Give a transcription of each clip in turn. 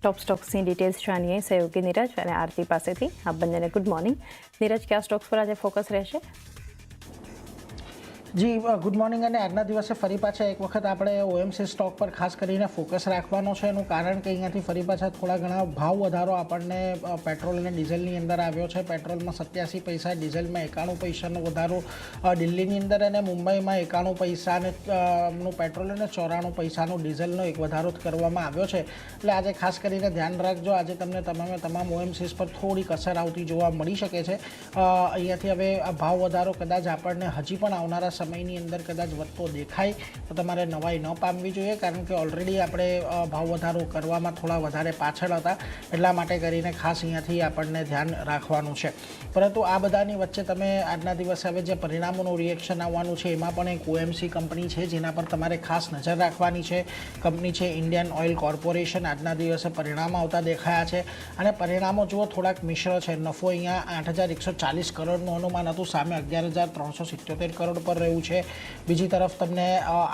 Top stocks ની details જાણીએ સહયોગી નીરજ અને આરતી પાસેથી। આપ બંનેને ગુડ મોર્નિંગ। નીરજ, કયા સ્ટોક્સ પર આજે ફોકસ રહેશે? જી ગુડ મોર્નિંગ। અને આજના દિવસે ફરી પાછા એક વખત આપણે ઓએમસી સ્ટોક પર ખાસ કરીને ફોકસ રાખવાનો છે। એનું કારણ કે અહીંયાથી ફરી પાછા થોડા ઘણા ભાવ વધારો આપણને પેટ્રોલ અને ડીઝલની અંદર આવ્યો છે। પેટ્રોલમાં 87 પૈસા, ડીઝલમાં 91 પૈસાનો વધારો દિલ્હીની અંદર અને મુંબઈમાં 91 પૈસાનું પેટ્રોલ અને 94 પૈસાનો ડીઝલનો એક વધારો કરવામાં આવ્યો છે। એટલે આજે ખાસ કરીને ધ્યાન રાખજો, આજે તમને તમામ ઓએમસીસ પર થોડીક અસર આવતી જોવા મળી શકે છે। અહીંયાથી હવે આ ભાવ વધારો કદાચ આપણને હજી પણ આવનારા સમયની અંદર કદાચ વધતો દેખાય તો તમારે નવાઈ ન પામવી જોઈએ, કારણ કે ઓલરેડી આપણે ભાવ વધારો કરવામાં થોડા વધારે પાછળ હતા, એટલા માટે કરીને ખાસ અહીંયાથી આપણને ધ્યાન રાખવાનું છે। પરંતુ આ બધાની વચ્ચે તમે આજના દિવસે હવે જે પરિણામોનું રિએક્શન આવવાનું છે એમાં પણ એક ઓએમસી કંપની છે જેના પર તમારે ખાસ નજર રાખવાની છે। કંપની છે ઇન્ડિયન ઓઇલ કોર્પોરેશન। આજના દિવસે પરિણામ આવતા દેખાયા છે અને પરિણામો જુઓ થોડાક મિશ્ર છે। નફો અહીંયા 8,140 કરોડનું અનુમાન હતું, સામે 11,377 કરોડ પર રહ્યું છે। બીજી તરફ તમને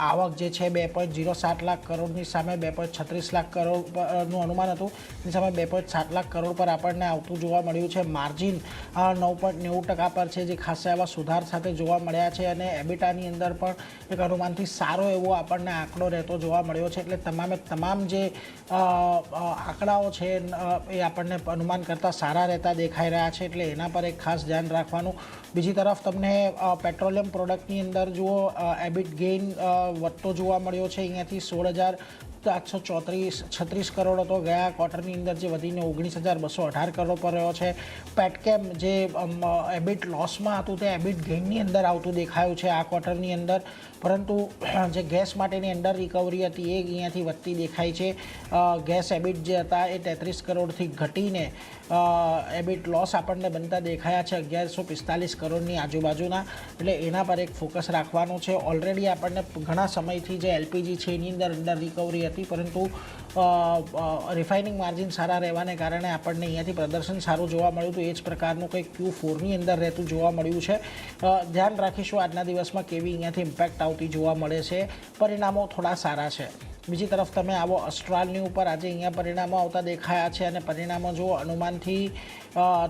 આવક જે છે 2.07 લાખ કરોડની સામે 2.36 લાખ કરોડનું અનુમાન હતું, એની સામે 2.7 લાખ કરોડ પર આપણને આવતું જોવા મળ્યું છે। માર્જિન 9.90% પર છે, જે ખાસા એવા સુધાર સાથે જોવા મળ્યા છે અને એબિટાની અંદર પણ એક અનુમાનથી સારો એવો આપણને આંકડો રહેતો જોવા મળ્યો છે। એટલે તમામ જે આંકડાઓ છે એ આપણને અનુમાન કરતાં સારા રહેતા દેખાઈ રહ્યા છે, એટલે એના પર એક ખાસ ધ્યાન રાખવાનું। બીજી તરફ તમને પેટ્રોલિયમ પ્રોડક્ટની અંદર જુઓ એબિટ ગેઇન વધતો જોવા મળ્યો છે। અહીંયાથી 16,736 કરોડ હતો ગયા ક્વાર્ટરની અંદર, જે વધીને 19,218 કરોડ પર રહ્યો છે। પેટકેમ જે એબિટ લોસમાં હતું તે એબિટ ગેઇનની અંદર આવતું દેખાયું છે આ ક્વાર્ટરની અંદર, પરંતુ જે ગેસ માટેની અંડર રિકવરી હતી એ અહીંયાથી વધતી દેખાય છે। ગેસ એબિટ જે હતા એ 33 કરોડથી ઘટીને એબિટ લોસ આપણને બનતા દેખાયા છે 1,145 કરોડની આજુબાજુના, એટલે એના પર એક ફોકસ રાખવાનું છે। ઓલરેડી આપણને ઘણા સમયથી જે એલપીજી છે એની અંદર અંડર રિકવરી હતી, પરંતુ રિફાઇનિંગ માર્જિન સારા રહેવાને કારણે આપણને અહીંયાથી પ્રદર્શન સારું જોવા મળ્યું હતું। એ જ પ્રકારનું કંઈક Q4ની અંદર રહેતું જોવા મળ્યું છે। ધ્યાન રાખીશું આજના દિવસમાં કેવી અહીંયાથી ઇમ્પેક્ટ આવતી જોવા મળે છે। પરિણામો થોડા સારા છે। બીજી તરફ તમે આવો અસ્ટ્રાલની ઉપર, આજે અહીંયા પરિણામો આવતા દેખાયા છે અને પરિણામો જો અનુમાનથી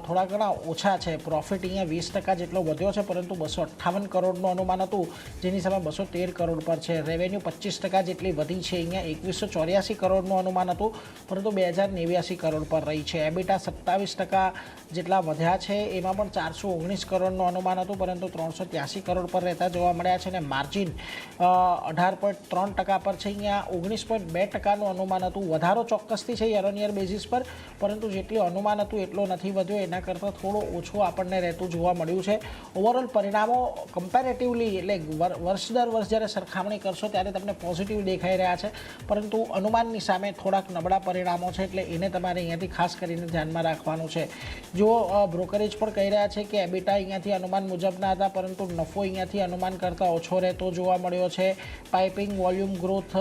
થોડા ઘણા ઓછા છે। પ્રોફિટ અહીંયા 20% જેટલો વધ્યો છે, પરંતુ 258 કરોડનું અનુમાન હતું, જેની સામે 213 કરોડ પર છે। રેવન્યુ 25% જેટલી વધી છે, અહીંયા 2184 કરોડનું અનુમાન હતું, પરંતુ 2,089 કરોડ પર રહી છે। એબિટા 27% જેટલા વધ્યા છે, એમાં પણ 419 કરોડનું અનુમાન હતું, પરંતુ 383 કરોડ પર રહેતા જોવા મળ્યા છે અને માર્જિન 18.3% પર છે, અહીંયા 19.2%નું અનુમાન હતું। વધારો ચોક્કસથી છે યર ઓન યર બેઝિસ પર, પરંતુ જેટલું અનુમાન હતું એટલો નથી વધ્યો, એના કરતાં થોડો ઓછો આપણને રહેતું જોવા મળ્યું છે। ઓવરઓલ પરિણામો કમ્પેરેટિવલી એટલે વર્ષ દર વર્ષ જ્યારે સરખામણી કરશો ત્યારે તમને પોઝિટિવ દેખાઈ રહ્યા છે, પરંતુ અનુમાનની સામે થોડાક નબળા પરિણામો છે, એટલે એને તમારે અહીંયાથી ખાસ કરીને ધ્યાનમાં રાખવાનું છે। જો બ્રોકરેજ પણ કહી રહ્યા છે કે એબિટા અહીંયાથી અનુમાન મુજબના હતા, પરંતુ નફો અહીંયાથી અનુમાન કરતાં ઓછો રહેતો જોવા મળ્યો છે। પાઇપિંગ વોલ્યુમ ગ્રોથ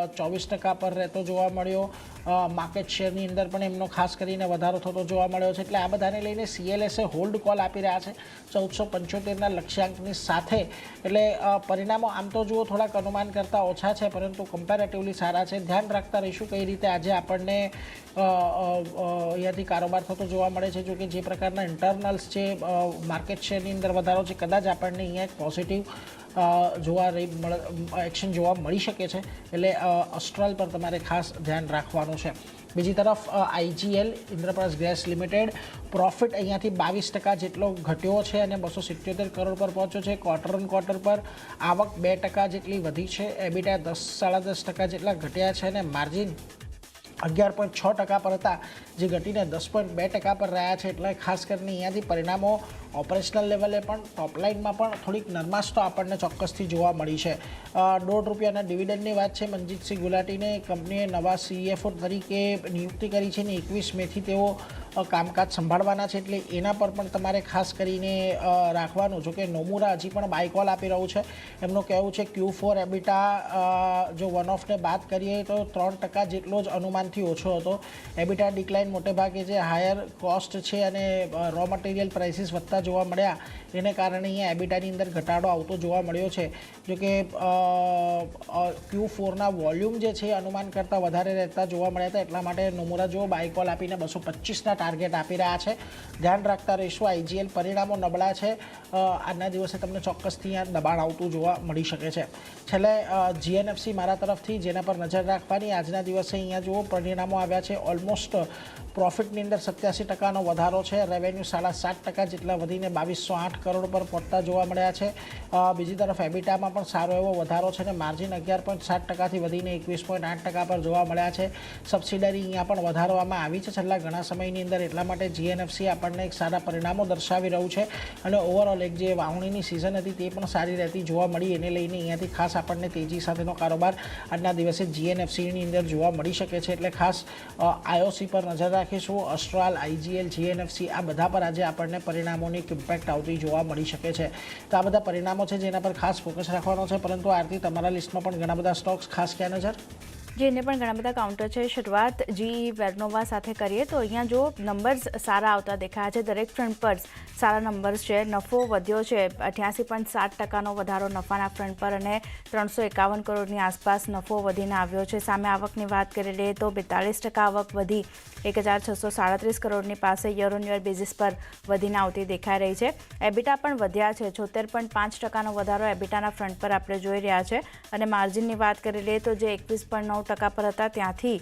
24% પર રહેતો જોવા મળ્યો। માર્કેટ શેરની અંદર પણ એમનો ખાસ કરીને વધારો થતો જોવા મળ્યો છે। એટલે આ બધાને લઈને CLSA હોલ્ડ કોલ આપી રહ્યા છે 1475ના લક્ષ્યાંકની સાથે। એટલે પરિણામો આમ તો જુઓ થોડાક અનુમાન કરતાં ઓછા છે, પરંતુ કમ્પેરેટિવલી સારા છે। ધ્યાન રાખતા રહીશું કઈ રીતે આજે આપણને અહીંયાથી કારોબાર થતો જોવા મળે છે। જો કે જે પ્રકારના ઇન્ટરનલ્સ છે માર્કેટ શેરની અંદર વધારો છે, કદાચ આપણને અહીંયા એક પોઝિટિવ એક્શન જોવા મળી શકે છે, એટલે અસ્ટ્રાલ પર તમારે ખાસ ધ્યાન રાખવાનું છે। બીજી તરફ IGL Indraprastha gas limited profit અહીંયાથી 22% જેટલો ઘટ્યો છે અને 277 કરોડ પર પહોંચ્યો છે। ક્વાર્ટર ઓન ક્વાર્ટર પર આવક 2% જેટલી વધી છે, એબિટા 10.5% જેટલા ઘટ્યા છે અને માર્જિન 11.6% પર હતા, જે ઘટીને 10.2% પર રહ્યા છે। એટલે ખાસ કરીને અહીંયાથી પરિણામો ઓપરેશનલ લેવલે પણ ટોપલાઇનમાં પણ થોડીક નરમાશ તો આપણને ચોક્કસથી જોવા મળી છે। ₹1.5 ડિવિડન્ડની વાત છે। મનજીતસિંહ ગુલાટીને કંપનીએ નવા CFO તરીકે નિયુક્તિ કરી છે અને 21 મેથી તેઓ કામકાજ સંભાળવાના છે, એટલે એના પર પણ તમારે ખાસ કરીને રાખવાનું. જો કે નોમુરા હજી પણ બાય કોલ આપી રહ્યું છે. એમનું કહેવું છે Q4 એબિટા જો વન ઓફને બાદ કરીએ તો 3% જેટલો જ અનુમાનથી ઓછો હતો. એબિટા ડિક્લાઇન મોટે ભાગે જે હાયર કોસ્ટ છે અને રો મટીરિયલ પ્રાઇસીસ વધતા જોવા મળ્યા એને કારણે અહીંયા એબિટાની અંદર ઘટાડો આવતો જોવા મળ્યો છે. જો કે Q4ના વોલ્યુમ જે છે અનુમાન કરતાં વધારે રહેતા જોવા મળ્યા હતા, એટલા માટે નોમુરા જો બાય કોલ આપીને 225ના ટાર્ગેટ આપી રહ્યા છે. ધ્યાન રાખતા રહીશું. IGL પરિણામો નબળા છે. આજના દિવસે તમને ચોક્કસથી અહીંયા દબાણ આવતું જોવા મળી શકે છે. છેલ્લે GNFC મારા તરફથી જેના પર નજર રાખવાની. આજના દિવસે અહીંયા જુઓ પરિણામો આવ્યા છે. ઓલમોસ્ટ પ્રોફિટની અંદર 87%નો વધારો છે. રેવન્યુ 7.5% જેટલા વધીને 2208 કરોડ પર પહોંચતા જોવા મળ્યા છે. બીજી તરફ એબિટામાં પણ સારો એવો વધારો છે અને માર્જિન 11.7%થી વધીને 21.8% પર જોવા મળ્યા છે. સબસિડરી અહીંયા પણ વધારવામાં આવી છે છેલ્લા ઘણા સમયની અંદર, એટલા માટે GNFC આપણને એક સારા પરિણામો દર્શાવી રહ્યું છે અને ઓવરઓલ એક જે વાવણીની સિઝન હતી તે પણ સારી રહેતી જોવા મળી. એને લઈને અહીંયાથી ખાસ આપણને તેજી સાથેનો કારોબાર આજના દિવસે GNFCની અંદર જોવા મળી શકે છે. એટલે ખાસ IOC પર નજર રાખીશું. અસ્ટ્રાલ, IGL, GNFC આ બધા પર આજે આપણને પરિણામોની ઇમ્પેક્ટ આવતી જોવા મળી શકે છે. તો આ બધા પરિણામો છે જેના પર ખાસ ફોકસ રાખવાનો છે. પરંતુ આરતી, તમારા લિસ્ટમાં પણ ઘણા બધા સ્ટોક્સ, ખાસ ક્યાં નજર? જેને પણ ઘણા બધા કાઉન્ટર છે. શરૂઆત GE વેર્નોવા સાથે કરીએ તો અહીંયા જો નંબર્સ સારા આવતા દેખાયા છે. દરેક ફ્રન્ટ પર સારા નંબર્સ છે. નફો વધ્યો છે, 88.7%નો વધારો નફાના ફ્રન્ટ પર અને 351 કરોડની આસપાસ નફો વધીને આવ્યો છે. સામે આવકની વાત કરી લઈએ તો 42% આવક વધી 1637 કરોડની પાસે યર ઓન યર બેઝિસ પર વધીને આવતી દેખાઈ રહી છે. એબિટા પણ વધ્યા છે. 76.5%નો વધારો એબિટાના ફ્રન્ટ પર આપણે જોઈ રહ્યા છે અને માર્જિનની વાત કરી લઈએ તો જે 21.9% પર હતા ત્યાંથી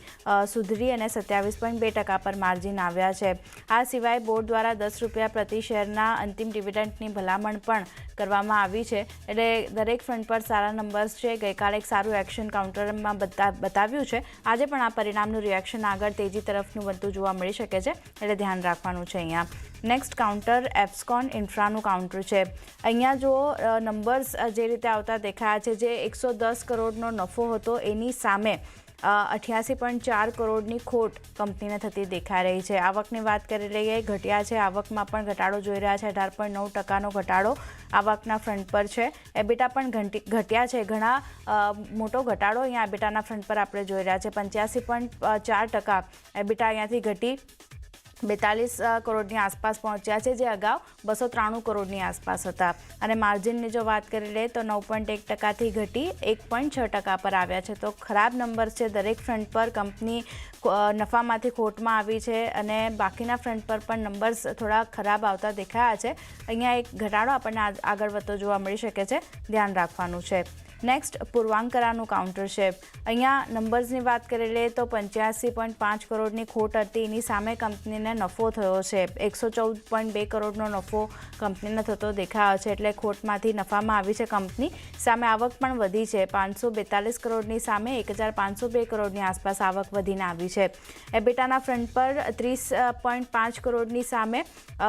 સુધરી અને 27.2% પર માર્જિન આવ્યા છે. આ સિવાય બોર્ડ દ્વારા ₹10 પ્રતિ શેરના અંતિમ ડિવિડન્ડની ભલામણ પણ કરવામાં આવી છે. એટલે દરેક ફ્રન્ટ પર સારા નંબર્સ છે. ગઈકાલે એક સારું એક્શન કાઉન્ટરમાં બતાવ્યું છે. આજે પણ આ પરિણામનું રિએક્શન આગળ તેજી તરફનું બનતું જોવા મળી શકે છે, એટલે ધ્યાન રાખવાનું છે. અહીંયા નેક્સ્ટ કાઉન્ટર એપ્સકોન ઇન્ફ્રાનું કાઉન્ટર છે. અહીંયા જો નંબર્સ જે રીતે આવતા દેખાયા છે, જે 110 કરોડનો નફો હતો એની સામે 88.4 કરોડની ખોટ કંપનીને થતી દેખાઈ રહી છે. આવકની વાત કરી લઈએ, ઘટ્યા છે. આવકમાં પણ ઘટાડો જોઈ રહ્યા છે. 18.9%નો ઘટાડો આવકના ફ્રન્ટ પર છે. એબિટા પણ ઘટ્યા છે. ઘણા મોટો ઘટાડો અહીંયા એબિટાના ફ્રન્ટ પર આપણે જોઈ રહ્યા છે. 85.4% એબિટા અહીંયાથી ઘટી 42 કરોડની આસપાસ પહોંચ્યા છે, જે અગાઉ 293 કરોડની આસપાસ હતા. અને માર્જિનની જો વાત કરી લઈએ તો 9.1%થી ઘટી 1.6% પર આવ્યા છે. તો ખરાબ નંબર છે. દરેક ફ્રન્ટ પર કંપની નફામાંથી ખોટમાં આવી છે અને બાકીના ફ્રન્ટ પર પણ નંબર્સ થોડા ખરાબ આવતા દેખાયા છે. અહીંયા એક ઘટાડો આપણને આગળ વધતો જોવા મળી શકે છે, ધ્યાન રાખવાનું છે. નેક્સ્ટ પૂર્વાંકરાનું કાઉન્ટર છે. અહીંયા નંબર્સની વાત કરી લઈએ તો 85.5 કરોડની ખોટ હતી, એની સામે કંપનીને નફો થયો છે. 114.2 કરોડનો નફો કંપનીને થતો દેખાયો છે. એટલે ખોટમાંથી નફામાં આવી છે કંપની. સામે આવક પણ વધી છે. 542 કરોડની સામે 1502 કરોડની આસપાસ આવક વધીને આવી છે. એબિટાના ફ્રન્ટ પર 30.5 કરોડની સામે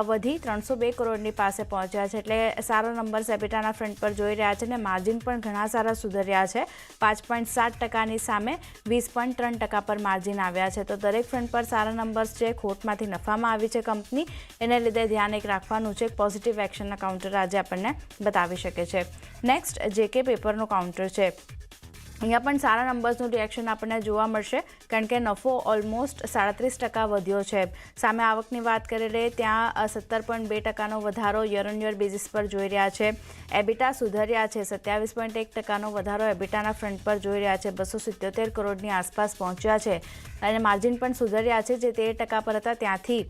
વધી 302 કરોડની પાસે પહોંચ્યા છે. એટલે સારો નંબર્સ એબિટાના ફ્રન્ટ પર જોઈ રહ્યા છે અને માર્જિન પણ ઘણા સારા સુધર્યા છે. 5.7%ની સામે 20.3% પર માર્જિન આવ્યા છે. તો દરેક ફ્રન્ટ પર સારા નંબર્સ છે. ખોટમાંથી નફામાં આવી છે કંપની, એને લીધે ધ્યાન એક રાખવાનું છે. પોઝિટિવ એક્શનના કાઉન્ટર આજે આપણને બતાવી શકે છે. નેક્સ્ટ JK પેપરનું કાઉન્ટર છે. અહીંયા પણ સારા નંબર્સનું રિએક્શન આપણને જોવા મળશે, કારણ કે નફો ઓલમોસ્ટ 37% વધ્યો છે. સામે આવકની વાત કરી લઈએ ત્યાં 17.2%નો વધારો યર ઓન યર બેઝિસ પર જોઈ રહ્યા છે. એબિટા સુધર્યા છે. 27.1%નો વધારો એબિટાના ફ્રન્ટ પર જોઈ રહ્યા છે. 277 કરોડની આસપાસ પહોંચ્યા છે અને માર્જિન પણ સુધર્યા છે. જે 13% પર હતા ત્યાંથી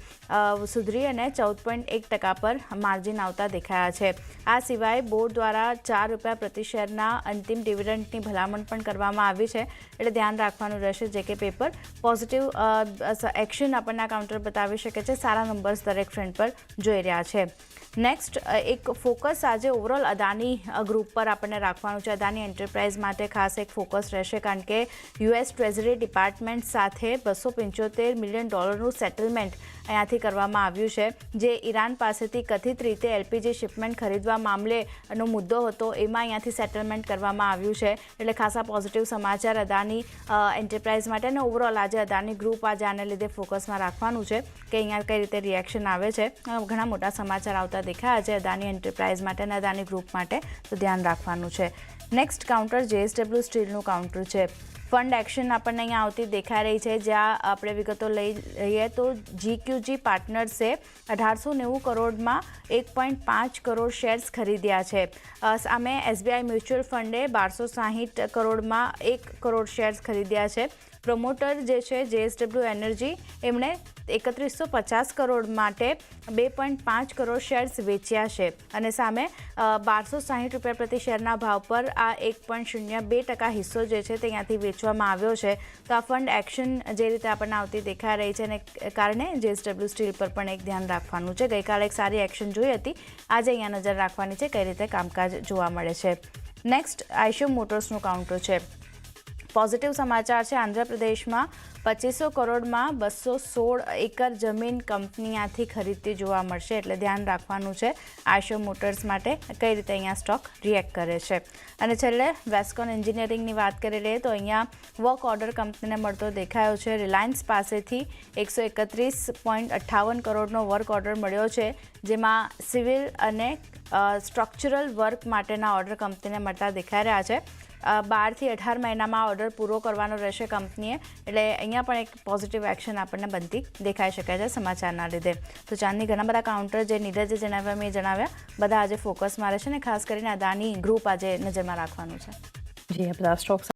સુધરી અને 14.1% પર માર્જિન આવતા દેખાયા છે. આ સિવાય બોર્ડ દ્વારા ₹4 પ્રતિ શેરના અંતિમ ડિવિડન્ડની ભલામણ પણ કરવામાં આવી છે, એટલે ધ્યાન રાખવાનું રહેશે. JK પેપર પોઝિટિવ એક્શન આપણને કાઉન્ટર બતાવી શકે છે. સારા નંબર્સ દરેક ફ્રન્ટ પર જોઈ રહ્યા છે. નેક્સ્ટ એક ફોકસ આજે ઓવરઓલ અદાની ગ્રુપ પર આપણને રાખવાનું છે. અદાની એન્ટરપ્રાઇઝ માટે ખાસ એક ફોકસ રહેશે, કારણ કે US ટ્રેઝરી ડિપાર્ટમેન્ટ સાથે $275 મિલિયન સેટલમેન્ટ અહીંયાથી કરવામાં આવ્યું છે. જે ઈરાન પાસેથી કથિત રીતે LPG શિપમેન્ટ ખરીદવા મામલેનો મુદ્દો હતો, એમાં અહીંયાથી સેટલમેન્ટ કરવામાં આવ્યું છે. એટલે ખાસા મોટા પોઝિટિવ સમાચાર અદાની એન્ટરપ્રાઇઝ માટે અને ઓવરઓલ આજે અદાની ગ્રુપ આજે આને લીધે ફોકસમાં રાખવાનું છે કે અહીંયા કઈ રીતે રિએક્શન આવે છે. ઘણા મોટા સમાચાર આવતા દેખાય આજે અદાની એન્ટરપ્રાઇઝ માટે અને અદાની ગ્રુપ માટે, તો ધ્યાન રાખવાનું છે. નેક્સ્ટ કાઉન્ટર JSW સ્ટીલનું કાઉન્ટર છે. ફંડ એક્શન આપણને અહીંયા આવતી દેખાઈ રહી છે, જ્યાં આપણે વિગતો લઈ રહીએ તો GQG પાર્ટનર્સે 1890 કરોડમાં 1.5 કરોડ શેર્સ ખરીદ્યા છે. સામે SBI mutual funday 1260 કરોડમાં 1 crore shares ખરીદ્યા છે. પ્રમોટર જે છે JSW એનર્જી, એમણે 3150 કરોડ માટે 2.5 કરોડ શેર્સ વેચ્યા છે અને સામે 1260 રૂપિયા પ્રતિ શેરના ભાવ પર આ 1.02% હિસ્સો જે છે તે અહીંયાથી વેચવામાં આવ્યો છે. તો આ ફંડ એક્શન જે રીતે આપણને આવતી દેખાઈ રહી છે, અને કારણે JSW સ્ટીલ પર પણ એક ધ્યાન રાખવાનું છે. ગઈકાલે એક સારી એક્શન જોઈ હતી, આજે અહીંયા નજર રાખવાની છે કઈ રીતે કામકાજ જોવા મળે છે. નેક્સ્ટ આઈશર મોટર્સનું કાઉન્ટર છે. પોઝિટિવ સમાચાર છે. આંધ્રપ્રદેશમાં 2500 કરોડમાં 216 એકર જમીન કંપનીયાથી ખરીદતી જોવા મળશે, એટલે ધ્યાન રાખવાનું છે આઈશર મોટર્સ માટે કઈ રીતે અહીંયા સ્ટોક રિએક્ટ કરે છે. અને છેલ્લે વેસ્કોન એન્જિનિયરિંગની વાત કરી લઈએ તો અહીંયા વર્ક ઓર્ડર કંપનીને મળતો દેખાયો છે. રિલાયન્સ પાસેથી 131.58 કરોડનો વર્ક ઓર્ડર મળ્યો છે, જેમાં સિવિલ અને સ્ટ્રક્ચરલ વર્ક માટેના ઓર્ડર કંપનીને મળતા દેખાઈ રહ્યા છે. 12 થી 18 મહિનામાં ઓર્ડર પૂરો કરવાનો રહેશે કંપનીએ, એટલે અહીંયા પણ એક પોઝિટિવ એક્શન આપણને બનતી દેખાઈ શકે છે સમાચારના લીધે. તો ચાંદની ઘણા બધા કાઉન્ટર જે નીરજે જણાવ્યા મેં જણાવ્યા બધા આજે ફોકસમાં રહેશે, ને ખાસ કરીને અદાની ગ્રુપ આજે નજરમાં રાખવાનું છે. જી, આ બધા સ્ટોક્સ